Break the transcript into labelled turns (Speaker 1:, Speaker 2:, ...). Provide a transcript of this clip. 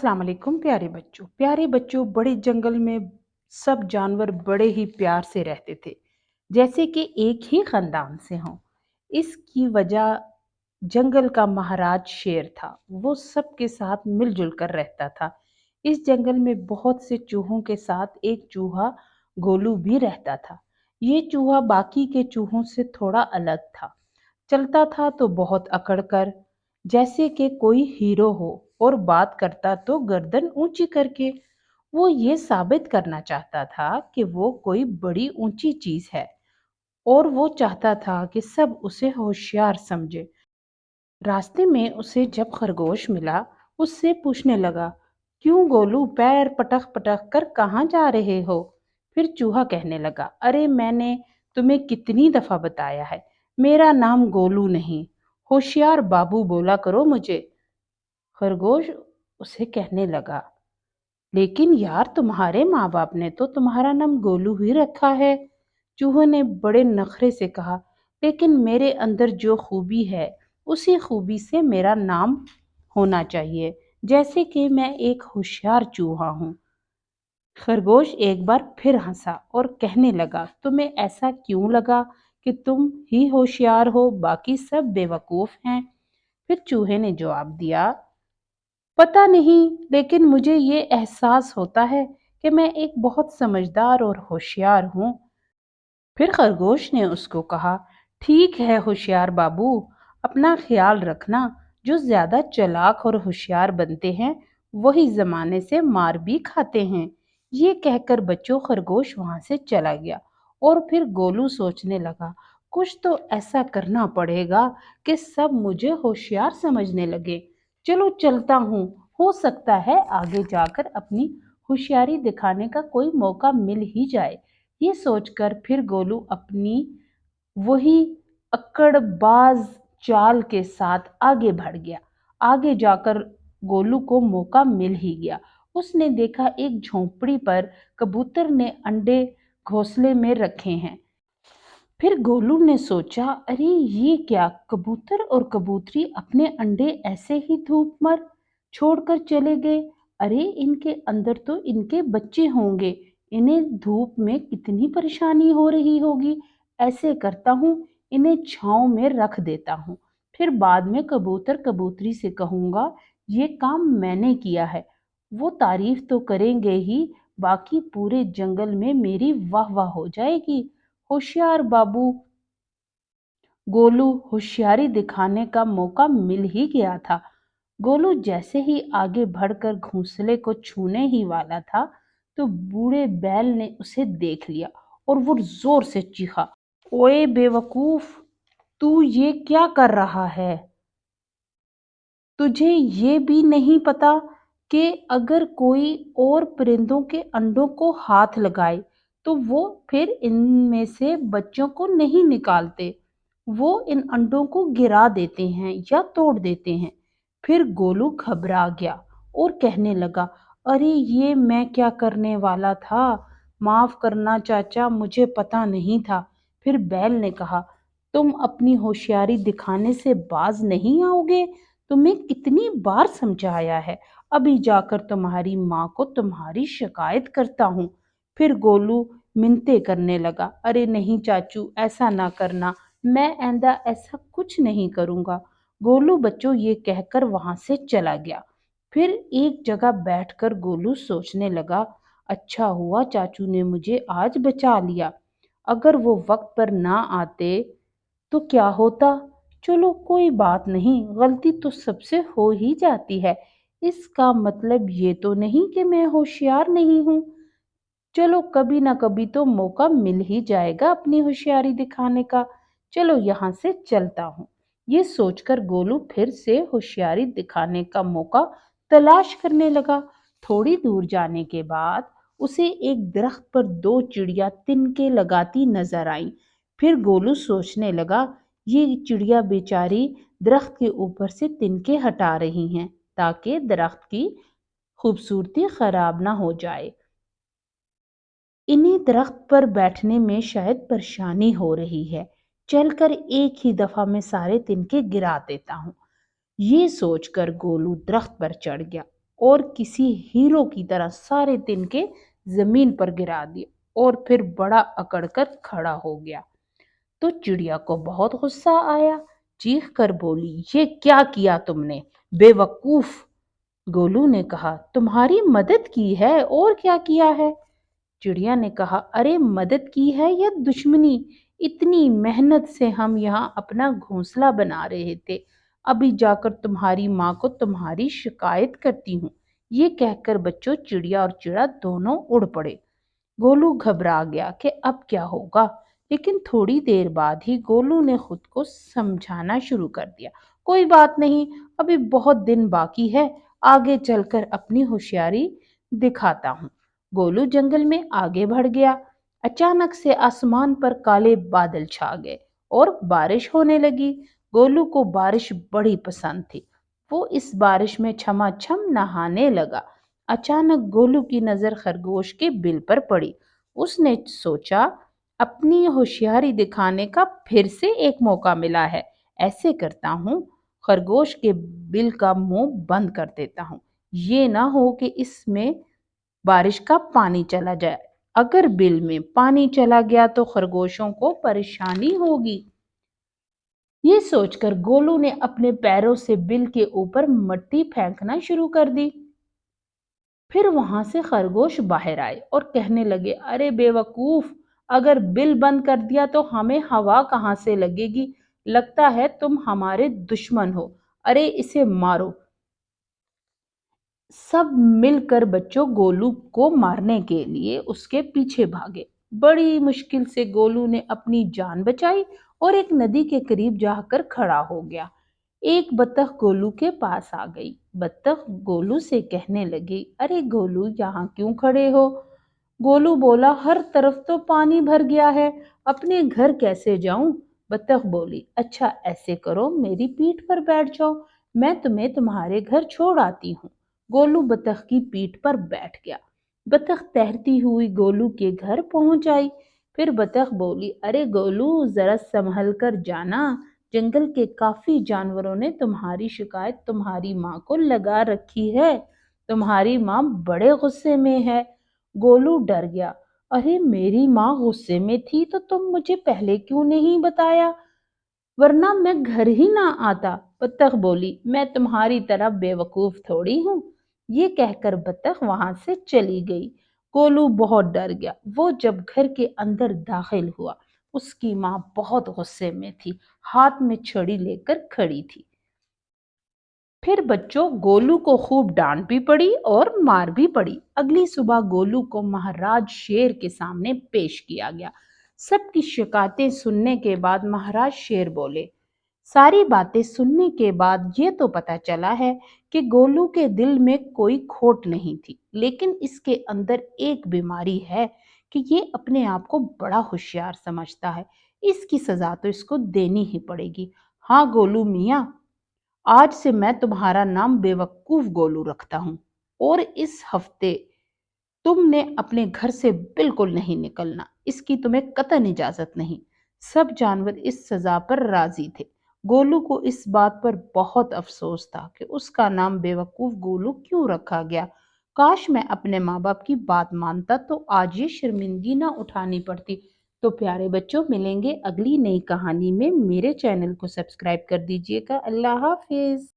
Speaker 1: अस्सलाम वालेकुम प्यारे बच्चों बड़े जंगल में सब जानवर बड़े ही प्यार से रहते थे, जैसे कि एक ही खानदान से हों। इसकी वजह जंगल का महाराज शेर था। वो सबके साथ मिलजुल कर रहता था। इस जंगल में बहुत से चूहों के साथ एक चूहा गोलू भी रहता था। ये चूहा बाकी के चूहों से थोड़ा अलग था। चलता था तो बहुत अकड़ कर, जैसे कि कोई हीरो हो, और बात करता तो गर्दन ऊंची करके। वो ये साबित करना चाहता था कि वो कोई बड़ी ऊंची चीज है, और वो चाहता था कि सब उसे होशियार समझे। रास्ते में उसे जब खरगोश मिला, उससे पूछने लगा, क्यों गोलू, पैर पटक पटक कर कहाँ जा रहे हो? फिर चूहा कहने लगा, अरे मैंने तुम्हें कितनी दफा बताया है, मेरा नाम गोलू नहीं, होशियार बाबू बोला करो मुझे। खरगोश उसे कहने लगा, लेकिन यार तुम्हारे माँ बाप ने तो तुम्हारा नाम गोलू ही रखा है। चूहे ने बड़े नखरे से कहा, लेकिन मेरे अंदर जो खूबी है, उसी खूबी से मेरा नाम होना चाहिए, जैसे कि मैं एक होशियार चूहा हूँ। खरगोश एक बार फिर हंसा और कहने लगा, तुम्हें ऐसा क्यों लगा कि तुम ही होशियार हो, बाकी सब बेवकूफ हैं? फिर चूहे ने जवाब दिया, पता नहीं, लेकिन मुझे ये एहसास होता है कि मैं एक बहुत समझदार और होशियार हूँ। फिर खरगोश ने उसको कहा, ठीक है होशियार बाबू, अपना ख्याल रखना। जो ज्यादा चालाक और होशियार बनते हैं, वही जमाने से मार भी खाते हैं। ये कहकर बच्चों खरगोश वहां से चला गया। और फिर गोलू सोचने लगा, कुछ तो ऐसा करना पड़ेगा कि सब मुझे होशियार समझने लगे। चलो चलता हूँ, हो सकता है आगे जाकर अपनी होशियारी दिखाने का कोई मौका मिल ही जाए। ये सोचकर फिर गोलू अपनी वही अक्कड़बाज चाल के साथ आगे बढ़ गया। आगे जाकर गोलू को मौका मिल ही गया। उसने देखा एक झोंपड़ी पर कबूतर ने अंडे घोंसले में रखे हैं। फिर गोलू ने सोचा, अरे ये क्या, कबूतर और कबूतरी अपने अंडे ऐसे ही धूप पर छोड़कर चले गए। अरे इनके अंदर तो इनके बच्चे होंगे, इन्हें धूप में कितनी परेशानी हो रही होगी। ऐसे करता हूँ, इन्हें छांव में रख देता हूँ, फिर बाद में कबूतर कबूतरी से कहूंगा ये काम मैंने किया है। वो तारीफ तो करेंगे ही, बाकी पूरे जंगल में मेरी वाह वाह हो जाएगी। होशियार बाबू गोलू होशियारी दिखाने का मौका मिल ही गया था। गोलू जैसे ही आगे बढ़कर घोंसले को छूने ही वाला था, तो बूढ़े बैल ने उसे देख लिया और वो जोर से चीखा, ओए बेवकूफ, तू ये क्या कर रहा है? तुझे ये भी नहीं पता कि अगर कोई और परिंदों के अंडों को हाथ लगाए तो वो फिर इनमें से बच्चों को नहीं निकालते, वो इन अंडों को गिरा देते हैं या तोड़ देते हैं। फिर गोलू घबरा गया और कहने लगा, अरे ये मैं क्या करने वाला था, माफ करना चाचा, मुझे पता नहीं था। फिर बैल ने कहा, तुम अपनी होशियारी दिखाने से बाज नहीं आओगे, तुम्हें कितनी बार समझाया है, अभी जाकर तुम्हारी माँ को तुम्हारी शिकायत करता हूँ। फिर गोलू मिन्नतें करने लगा, अरे नहीं चाचू, ऐसा ना करना, मैं आइंदा ऐसा कुछ नहीं करूँगा। गोलू बच्चों ये कहकर वहां से चला गया। फिर एक जगह बैठकर गोलू सोचने लगा, अच्छा हुआ चाचू ने मुझे आज बचा लिया, अगर वो वक्त पर ना आते तो क्या होता। चलो कोई बात नहीं, गलती तो सबसे हो ही जाती है, इसका मतलब ये तो नहीं कि मैं होशियार नहीं हूँ। चलो कभी ना कभी तो मौका मिल ही जाएगा अपनी होशियारी दिखाने का। चलो यहाँ से चलता हूँ। ये सोचकर गोलू फिर से होशियारी दिखाने का मौका तलाश करने लगा। थोड़ी दूर जाने के बाद उसे एक दरख्त पर दो चिड़िया तिनके लगाती नजर आई। फिर गोलू सोचने लगा, ये चिड़िया बेचारी दरख्त के ऊपर से तिनके हटा रही हैं ताकि दरख्त की खूबसूरती खराब ना हो जाए। इन्हीं दरख्त पर बैठने में शायद परेशानी हो रही है, चलकर एक ही दफा में सारे तिनके गिरा देता हूँ। ये सोचकर गोलू दरख्त पर चढ़ गया اور کسی ہیرو کی طرح سارے تنکے زمین پر گرا دیے اور پھر بڑا اکڑ کر کھڑا ہو گیا۔ تو چڑیا کو بہت غصہ آیا، چیخ کر بولی، یہ کیا کیا تم نے بے وقوف؟ گولو نے کہا، تمہاری مدد کی ہے اور کیا کیا ہے؟ چڑیا نے کہا، ارے مدد کی ہے یا دشمنی؟ اتنی محنت سے ہم یہاں اپنا گھونسلہ بنا رہے تھے، ابھی جا کر تمہاری ماں کو تمہاری شکایت کرتی ہوں۔ یہ کہہ کر بچوں چڑیا اور چڑا دونوں اڑ پڑے۔ گولو گھبرا گیا کہ اب کیا ہوگا، لیکن تھوڑی دیر بعد ہی گولو نے خود کو سمجھانا شروع کر دیا، کوئی بات نہیں، ابھی بہت دن باقی ہے، آگے چل کر اپنی ہوشیاری دکھاتا ہوں۔ گولو جنگل میں آگے بڑھ گیا۔ اچانک سے آسمان پر کالے بادل چھا گئے اور بارش ہونے لگی۔ گولو کو بارش بڑی پسند تھی، وہ اس بارش میں چھما چھم نہانے لگا۔ اچانک گولو کی نظر خرگوش کے بل پر پڑی۔ اس نے سوچا، اپنی ہوشیاری دکھانے کا پھر سے ایک موقع ملا ہے، ایسے کرتا ہوں، خرگوش کے بل کا منہ بند کر دیتا ہوں، یہ نہ ہو کہ اس میں بارش کا پانی چلا جائے، اگر بل میں پانی چلا گیا تو خرگوشوں کو پریشانی ہوگی۔ یہ سوچ کر گولو نے اپنے پیروں سے بل کے اوپر مٹی پھینکنا شروع کر دی۔ پھر وہاں سے خرگوش باہر آئے اور کہنے لگے، ارے بے وقوف، اگر بل بند کر دیا تو ہمیں ہوا کہاں سے لگے گی؟ لگتا ہے تم ہمارے دشمن ہو، ارے اسے مارو۔ سب مل کر بچوں گولو کو مارنے کے لیے اس کے پیچھے بھاگے۔ بڑی مشکل سے گولو نے اپنی جان بچائی اور ایک ندی کے قریب جا کر کھڑا ہو گیا۔ ایک بطخ گولو کے پاس آ گئی۔ بطخ گولو سے کہنے لگی، ارے گولو، یہاں کیوں کھڑے ہو؟ گولو بولا، ہر طرف تو پانی بھر گیا ہے، اپنے گھر کیسے جاؤں؟ بطخ بولی، اچھا ایسے کرو، میری پیٹھ پر بیٹھ جاؤ، میں تمہیں تمہارے گھر چھوڑ آتی ہوں۔ گولو بطخ کی پیٹھ پر بیٹھ گیا۔ بطخ تیرتی ہوئی گولو کے گھر پہنچ آئی۔ پھر بطخ بولی، ارے گولو، ذرا سنبھل کر جانا، جنگل کے کافی جانوروں نے تمہاری شکایت تمہاری ماں کو لگا رکھی ہے، تمہاری ماں بڑے غصے میں ہے۔ گولو ڈر گیا، ارے میری ماں غصے میں تھی تو تم مجھے پہلے کیوں نہیں بتایا، ورنہ میں گھر ہی نہ آتا۔ بطخ بولی، میں تمہاری طرح بے وقوف تھوڑی ہوں۔ یہ کہہ کر بطخ وہاں سے چلی گئی۔ گولو بہت ڈر گیا۔ وہ جب گھر کے اندر داخل ہوا، اس کی ماں بہت غصے میں تھی، ہاتھ میں چھڑی لے کر کھڑی تھی۔ پھر بچوں گولو کو خوب ڈانٹ بھی پڑی اور مار بھی پڑی۔ اگلی صبح گولو کو مہاراج شیر کے سامنے پیش کیا گیا۔ سب کی شکایتیں سننے کے بعد مہاراج شیر بولے، ساری باتیں سننے کے بعد یہ تو پتہ چلا ہے کہ گولو کے دل میں کوئی کھوٹ نہیں تھی، لیکن اس کے اندر ایک بیماری ہے کہ یہ اپنے آپ کو بڑا ہوشیار سمجھتا ہے، اس کی سزا تو اس کو دینی ہی پڑے گی۔ ہاں گولو میاں، آج سے میں تمہارا نام بے وقوف گولو رکھتا ہوں، اور اس ہفتے تم نے اپنے گھر سے بالکل نہیں نکلنا، اس کی تمہیں قطعاً اجازت نہیں۔ سب جانور اس سزا پر راضی تھے۔ گولو کو اس بات پر بہت افسوس تھا کہ اس کا نام بے وقوف گولو کیوں رکھا گیا۔ کاش میں اپنے ماں باپ کی بات مانتا تو آج یہ شرمندگی نہ اٹھانی پڑتی۔ تو پیارے بچوں، ملیں گے اگلی نئی کہانی میں۔ میرے چینل کو سبسکرائب کر دیجیے گا۔ اللہ حافظ۔